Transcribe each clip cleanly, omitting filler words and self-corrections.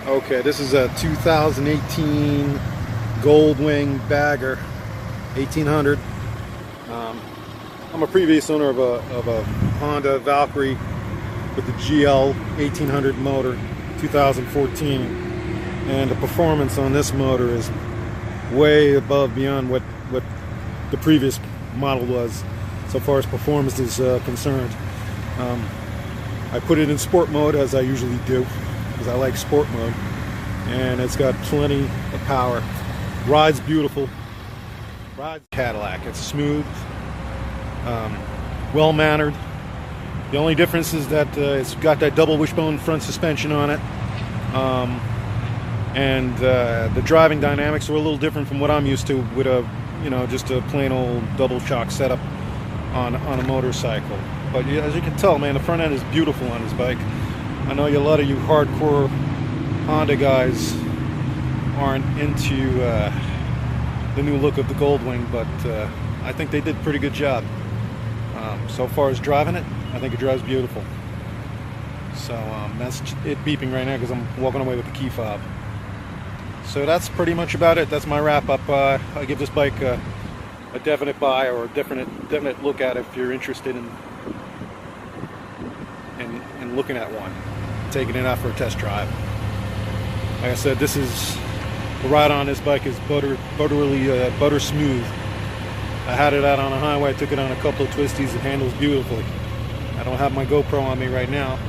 Okay, this is a 2018 Goldwing bagger, 1800. I'm a previous owner of a Honda Valkyrie with the GL 1800 motor, 2014, and the performance on this motor is way above beyond what the previous model was, so far as performance is concerned. I put it in sport mode, as I usually do, because I like sport mode, and it's got plenty of power. Rides beautiful. Rides Cadillac. It's smooth, well mannered. The only difference is that it's got that double wishbone front suspension on it, and the driving dynamics are a little different from what I'm used to with just a plain old double shock setup on a motorcycle. But yeah, as you can tell, man, the front end is beautiful on this bike. I know a lot of you hardcore Honda guys aren't into the new look of the Goldwing, but I think they did a pretty good job. So far as driving it, I think it drives beautiful. So that's it beeping right now because I'm walking away with the key fob. So that's pretty much about it. That's my wrap up. I give this bike a definite buy, or a definite look at if you're interested in looking at one, taking it out for a test drive. Like I said, the ride on this bike is butter smooth. I had it out on the highway, I took it on a couple of twisties, it handles beautifully. I don't have my GoPro on me right now.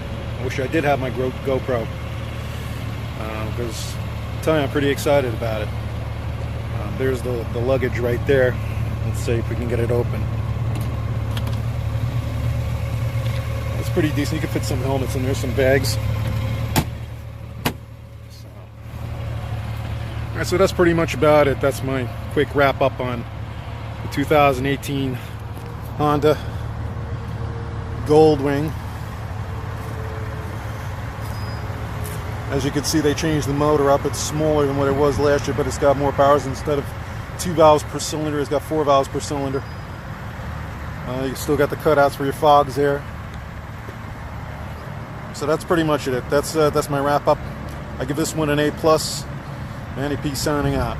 I wish I did have my GoPro, because I'm telling you, I'm pretty excited about it. There's the luggage right there. Let's see if we can get it open. It's pretty decent. You can fit some helmets in there, some bags. Alright, so that's pretty much about it. That's my quick wrap up on the 2018 Honda Goldwing. As you can see, they changed the motor up. It's smaller than what it was last year, but it's got more power. Instead of 2 valves per cylinder, it's got 4 valves per cylinder. You still got the cutouts for your fogs there. So that's pretty much it. That's my wrap up. I give this one an A+. Manny P signing out.